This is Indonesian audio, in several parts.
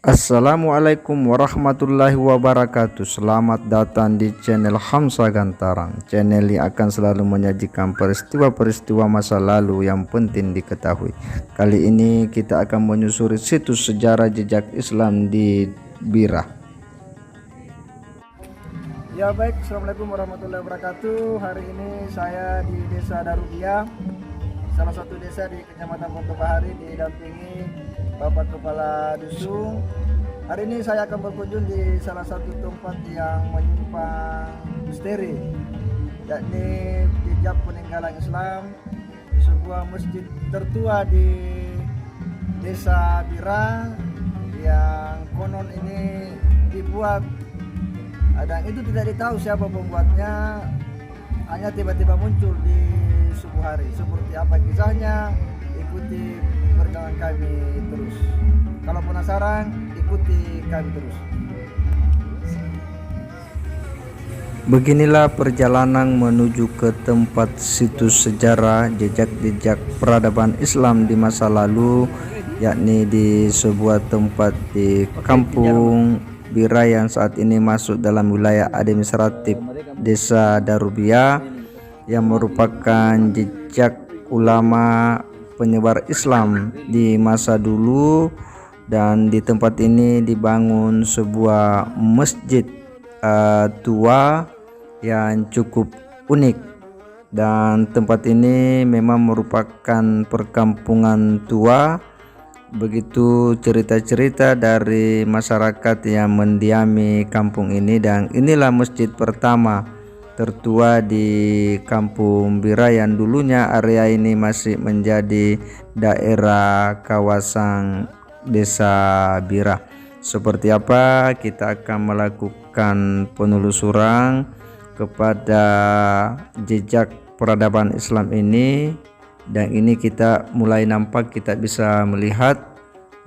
Assalamualaikum warahmatullahi wabarakatuh. Selamat datang di channel Hamsa Gantarang, channel yang akan selalu menyajikan peristiwa-peristiwa masa lalu yang penting diketahui. Kali ini kita akan menyusuri situs sejarah jejak Islam di Bira. Ya baik, Assalamualaikum warahmatullahi wabarakatuh. Hari ini saya di Desa Darubia, salah satu desa di Kecamatan Ponto Bahari, didampingi Bapak Kepala Dusun. Hari ini saya akan berkunjung di salah satu tempat yang menyimpan misteri, yakni jejak peninggalan Islam, sebuah masjid tertua di Desa Bira yang konon ini dibuat, dan itu tidak ditahu siapa pembuatnya, hanya tiba-tiba muncul di subuh hari. Seperti apa kisahnya, ikuti perjalanan kami terus. Kalau penasaran, ikuti kami terus. Beginilah perjalanan menuju ke tempat situs sejarah jejak-jejak peradaban Islam di masa lalu, yakni di sebuah tempat di Kampung Bira yang saat ini masuk dalam wilayah administratif Desa Darubia, yang merupakan jejak ulama penyebar Islam di masa dulu. Dan di tempat ini dibangun sebuah masjid tua yang cukup unik, dan tempat ini memang merupakan perkampungan tua. Begitu cerita-cerita dari masyarakat yang mendiami kampung ini, dan inilah masjid pertama tertua di Kampung Bira yang dulunya area ini masih menjadi daerah kawasan Desa Bira. Seperti apa, kita akan melakukan penelusuran kepada jejak peradaban Islam ini, dan ini kita mulai nampak, kita bisa melihat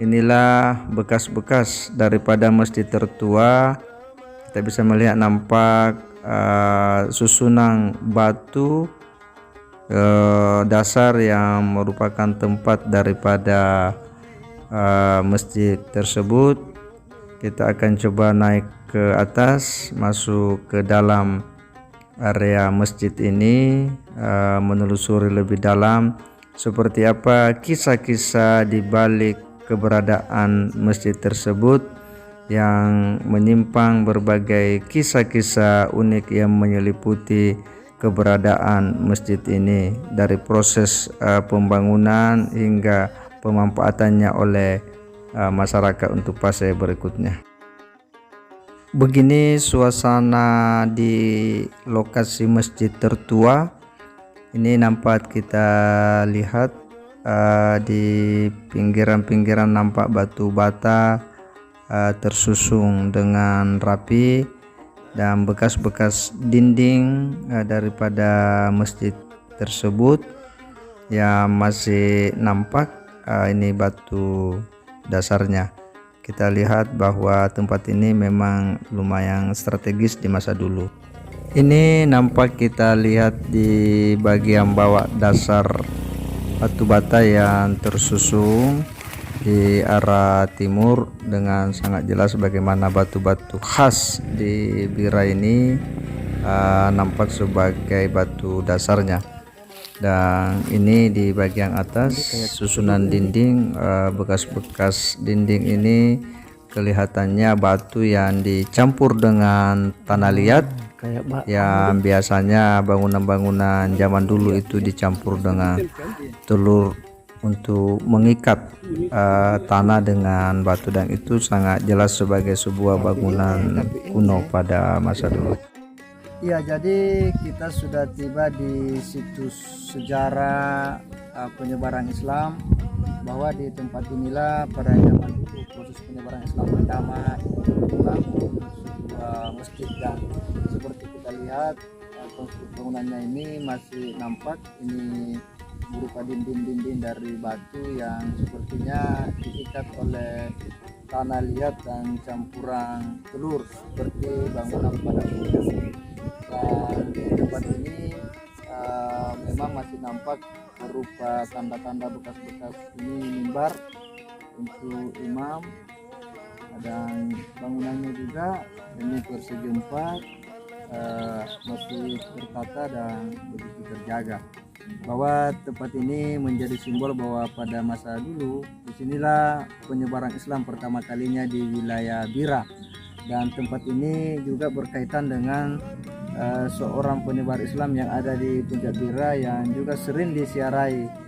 inilah bekas-bekas daripada masjid tertua. Kita bisa melihat nampak susunan batu dasar yang merupakan tempat daripada masjid tersebut. Kita akan coba naik ke atas, masuk ke dalam area masjid ini, menelusuri lebih dalam seperti apa kisah-kisah di balik keberadaan masjid tersebut, yang menyimpan berbagai kisah-kisah unik yang menyeliputi keberadaan masjid ini, dari proses pembangunan hingga pemanfaatannya oleh masyarakat untuk fase berikutnya. Begini suasana di lokasi masjid tertua ini. Nampak kita lihat di pinggiran-pinggiran nampak batu bata tersusun dengan rapi, dan bekas-bekas dinding daripada masjid tersebut yang masih nampak. Ini batu dasarnya. Kita lihat bahwa tempat ini memang lumayan strategis di masa dulu. Ini nampak kita lihat di bagian bawah dasar batu bata yang tersusun di arah timur dengan sangat jelas bagaimana batu-batu khas di Bira ini nampak sebagai batu dasarnya. Dan ini di bagian atas susunan dinding, bekas-bekas dinding ini kelihatannya batu yang dicampur dengan tanah liat, yang biasanya bangunan-bangunan zaman dulu itu dicampur dengan telur untuk mengikat tanah dengan batu, dan itu sangat jelas sebagai sebuah bangunan kuno pada masa dulu. Ya, jadi kita sudah tiba di situs sejarah penyebaran Islam, bahwa di tempat inilah pada zaman dulu proses penyebaran Islam pertama dibangun sebuah masjid. Dan seperti kita lihat konstruksi bangunannya ini masih nampak, ini berupa dinding-dinding dari batu yang sepertinya diikat oleh tanah liat dan campuran telur seperti bangunan pada umumnya. Dan di tempat ini memang masih nampak berupa tanda-tanda bekas-bekas ini mimbar untuk imam. dan bangunannya juga ini persegi 4, masih tertata dan begitu terjaga. Bahwa tempat ini menjadi simbol bahwa pada masa dulu disinilah penyebaran Islam pertama kalinya di wilayah Bira, dan tempat ini juga berkaitan dengan seorang penyebar Islam yang ada di Puncak Bira yang juga sering disiarai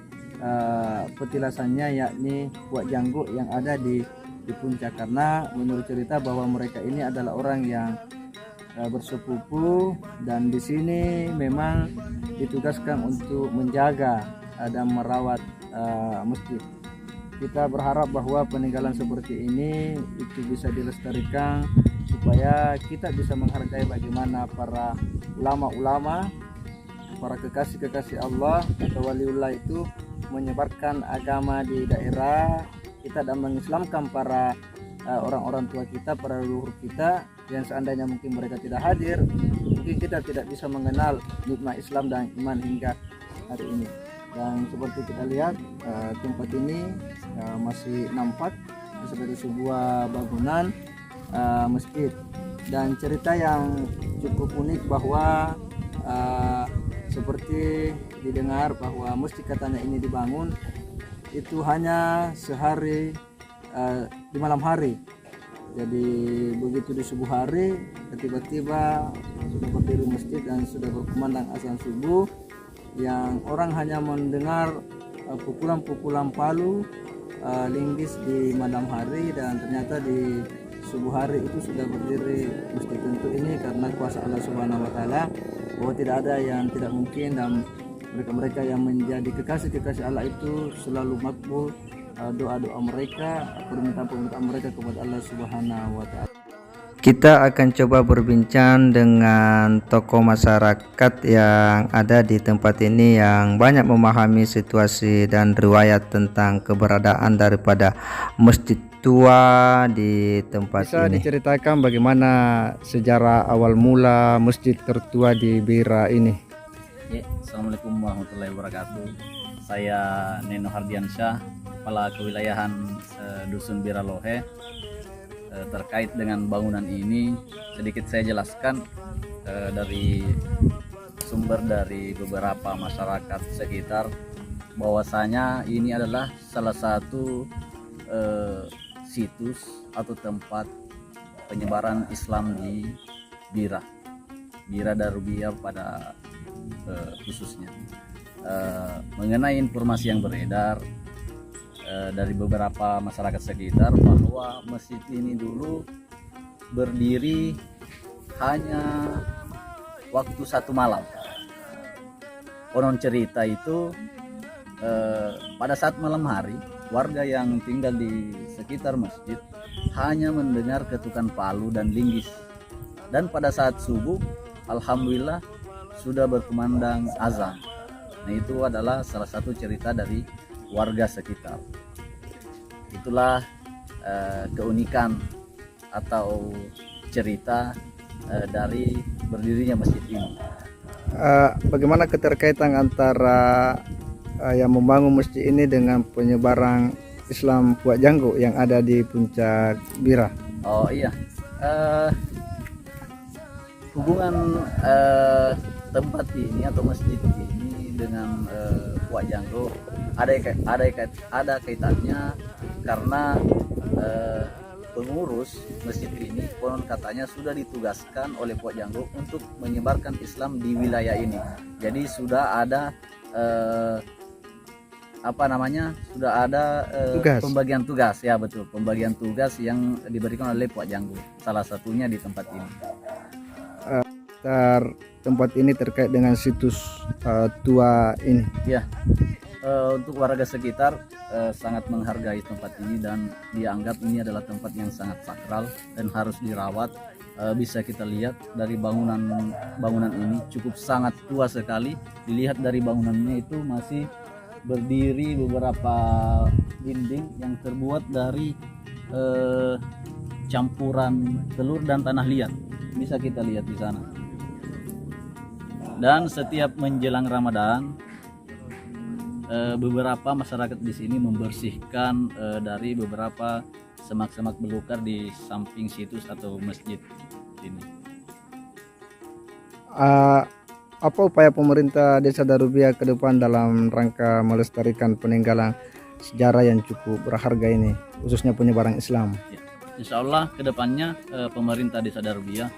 petilasannya, yakni Puak Janggo yang ada di puncak, karena menurut cerita bahwa mereka ini adalah orang yang bersepupu dan di sini memang ditugaskan untuk menjaga dan merawat masjid. Kita berharap bahwa peninggalan seperti ini itu bisa dilestarikan supaya kita bisa menghargai bagaimana para ulama-ulama, para kekasih-kekasih Allah atau waliullah itu menyebarkan agama di daerah kita dan mengislamkan para orang-orang tua kita, para leluhur kita yang seandainya mungkin mereka tidak hadir, mungkin kita tidak bisa mengenal nikmat Islam dan iman hingga hari ini. Dan seperti kita lihat tempat ini masih nampak sebagai sebuah bangunan masjid. Dan cerita yang cukup unik bahwa seperti didengar bahwa masjid katanya ini dibangun itu hanya sehari di malam hari. Jadi begitu di subuh hari tiba-tiba sudah berdiri masjid dan sudah berkumandang azan subuh, yang orang hanya mendengar pukulan-pukulan palu linggis di malam hari, dan ternyata di subuh hari itu sudah berdiri masjid. Tentu ini karena kuasa Allah Subhanahu wa taala, bahwa tidak ada yang tidak mungkin, dan mereka-mereka yang menjadi kekasih-kekasih Allah itu selalu makbul doa-doa mereka, permintaan-permintaan mereka kepada Allah Subhanahu wa taala. Kita akan coba berbincang dengan tokoh masyarakat yang ada di tempat ini yang banyak memahami situasi dan riwayat tentang keberadaan daripada masjid tua di tempat Bisa ini. diceritakan bagaimana sejarah awal mula masjid tertua di Bira ini? Ya, Assalamualaikum warahmatullahi wabarakatuh. Saya Neno Hardiansyah, Kepala Kewilayahan Dusun Bira Lohe. Terkait dengan bangunan ini sedikit saya jelaskan dari sumber dari beberapa masyarakat sekitar, bahwasanya ini adalah salah satu situs atau tempat penyebaran Islam di Bira Darubia pada khususnya. Mengenai informasi yang beredar dari beberapa masyarakat sekitar bahwa masjid ini dulu berdiri hanya waktu satu malam. Konon cerita itu pada saat malam hari warga yang tinggal di sekitar masjid hanya mendengar ketukan palu dan linggis, dan pada saat subuh alhamdulillah sudah berkumandang azan. Nah, itu adalah salah satu cerita dari warga sekitar. Itulah keunikan atau cerita dari berdirinya masjid ini. Bagaimana keterkaitan antara yang membangun masjid ini dengan penyebaran Islam Puak Janggo yang ada di Puncak Bira? Oh iya, hubungan tempat ini atau masjid ini dengan Puak Janggo ada kaitannya, karena pengurus masjid ini konon katanya sudah ditugaskan oleh Puak Janggo untuk menyebarkan Islam di wilayah ini. Jadi sudah ada sudah ada pembagian tugas, ya betul, pembagian tugas yang diberikan oleh Puak Janggo, salah satunya di tempat ini. Tempat ini terkait dengan situs tua ini. Ya, untuk warga sekitar sangat menghargai tempat ini dan dianggap ini adalah tempat yang sangat sakral dan harus dirawat. Bisa kita lihat dari bangunan ini cukup sangat tua sekali. Dilihat dari bangunannya itu masih berdiri beberapa dinding yang terbuat dari campuran telur dan tanah liat. Bisa kita lihat di sana. Dan setiap menjelang Ramadan beberapa masyarakat di sini membersihkan dari beberapa semak-semak belukar di samping situs atau masjid ini. Apa upaya pemerintah Desa Darubia ke depan dalam rangka melestarikan peninggalan sejarah yang cukup berharga ini, khususnya penyebaran Islam? Ya. Insya Allah kedepannya pemerintah Desa Darubia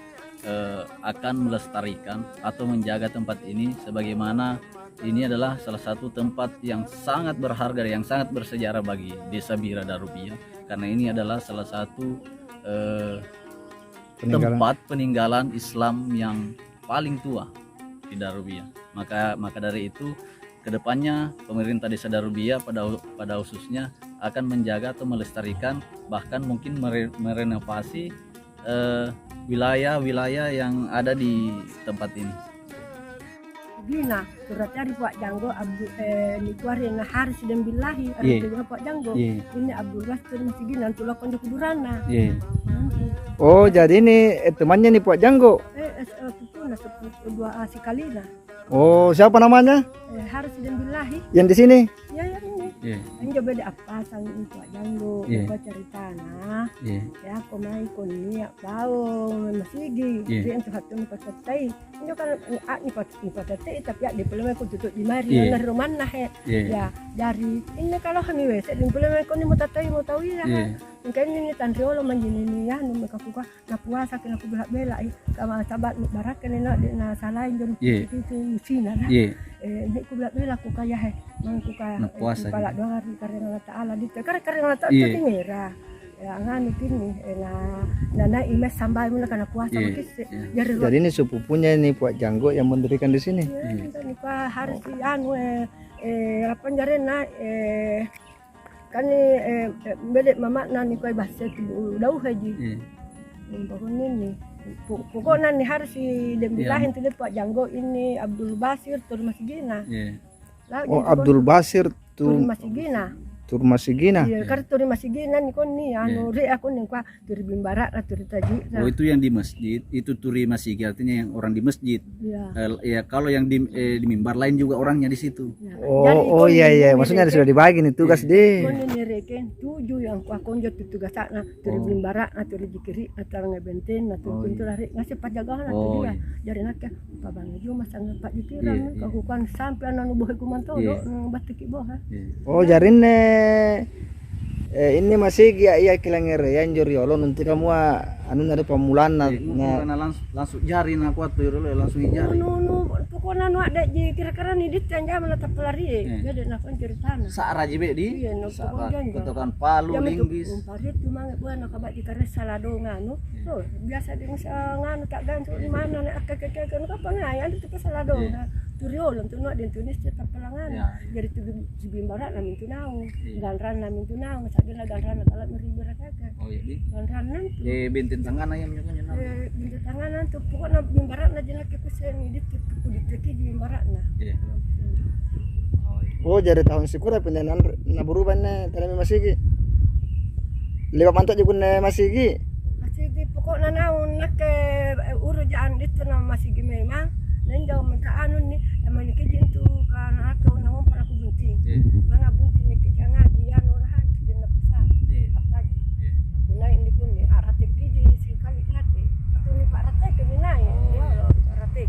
akan melestarikan atau menjaga tempat ini, sebagaimana ini adalah salah satu tempat yang sangat berharga, yang sangat bersejarah bagi Desa Bira Darubia, karena ini adalah salah satu tempat peninggalan Islam yang paling tua di Darubia. Maka dari itu kedepannya pemerintah Desa Darubia pada khususnya akan menjaga atau melestarikan, bahkan mungkin merenovasi wilayah-wilayah yang ada di tempat ini. Gina, suratnya di Pak Janggo ni kuari na Haris dan Billahi ada juga Pak Janggo. Ini Abdul Basir masih gina tulah kondo kudurana. Oh, jadi ini temannya nih Pak Janggo. Pupuna dua Sikalina. Oh, siapa namanya? Haris dan Billahi. Yang di sini? Ya ini. Ini coba beda apa sang ini Pak Janggo. Apa ceritana? Ya aku main koni bau masigi. Dia untuk hati ni pasatai. Ini kan ni pasatai tapi di pelem aku tutup di mari na roman nah ya dari ini kalau kami wes di pelem aku ni mau tahu ya. Mungkin ini tanriolo manjini ni ya nu mereka kuka na puasa kena aku bela kama sabat barak kena na salain don itu Cina nah. Ini ku bela ku kaya mangku kaya kepala doa karena Allah Taala di karena Allah Taala itu merah. Ya nganu kini na imes sampai mula karena puasa makis. Jadi ini sepupunya ini Pak Janggo yang mendirikan di sini. Ini Pak harus anu apa jarena kan beda mama nani kau bahasa tu dah haji. Pokoknya ni pokoknya ni harus dibilahin tu Pak Janggo ini Abdul Basir Tur Masigina. Oh Abdul Basir Tur Masigina. Tur Masigina. Iya, karena Tur Masigina ni kon ni anu re aku ni kuah Tur Bimbarak lah Tur Taji. Oh itu yang di masjid, itu Turi Masigi artinya yang orang di masjid. Ya kalau yang di mimbar lain juga orangnya di situ. Oh iya maksudnya sudah dibagi nih tugas deh. Kon ni reken 7 yang kuah konjot itu tugas sana Tur Bimbarak atau Jikiri atau ngebenten atau pintu lari ngasih pajagaan atau dia. Jadi nak pabang jo masang Pak Jikiran kau kan sampai anu bohe kumanto do batik boh. Oh jarin ini masih iya kilangere yang joriolo nanti kamu anu ada pamulan langsung jarin aku atuh langsung jari. No pokoknya nu ada di kira-kira ni dit yang jaman tetap pelari. Jadi nak ceritana. Saara jibe di. Kutukan Palu linggis. Parit cuma buat nak kabat di karena salado nganu. So biasa dengan nganu tak gantung di mana nak kakek-kakek apa ngai ada tu salado. Turiolong tu nak Tunis tetap pelangan. Jadi tu Bimbarak namin tu nau. Ganran namin tu nau. Sagala ganran kalat meribu kakek. Oh iya. Ganran nanti. Bintin tangan ayam juga nyenang. Bintin tangan nanti pokoknya Bimbarak na jenak kepesen ini di Bimbarak na. Oh jadi tahun sikura pendanaan na berubah na kami masih lewat mantok juga na masih pokoknya naun nak urujaan itu na masih memang. Nenggaw maka anu ni naman ikijin tu kan ako nawon para ko bunting. Mga bunting ni kijang ngaji anu rahan din napsa. Apa di. Ako na hindi ko ni arate kiji sekali hati. Ato ni Pak Rate kini nai. Ya Rate.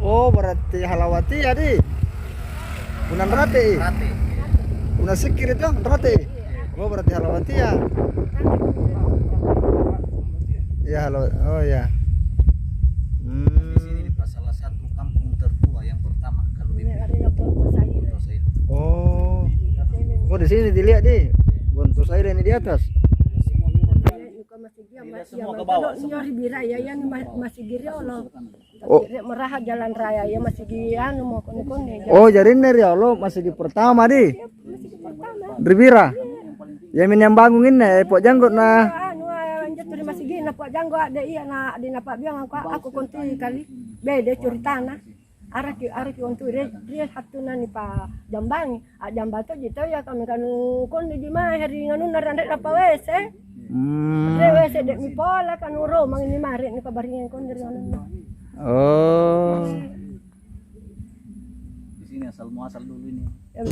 Oh berarti halawati ya di. Unan Rate. Unan sikir itu Rate. Oh berarti halawati ya. Ya halo. Oh ya. Oh di sini dilihat di bontus air ini di atas. Semua ke bawah. Nyari bira ya yang masih giri Allah. Tapi merah jalan raya ya masih anu mau kone-kone. Oh jadi ini ya Allah masih di pertama di. Masih di pertama. Berbira. Ya yang bangun ini Pak Janggo nah. Anu anjat masih gini Pak Janggo ada iya na di Pak biang aku konti kali. Beda ceritana. Araki untuk dia satu nani Pak Jambang, Jambang tu gitu ya kami kanu kon di mana hari nganu narandet apa wese, wese dek mi pola kanu ro mang ini mari ni kabaringan kon dari nganu. Oh. Di sini asal muasal masa dulu ini. Ya,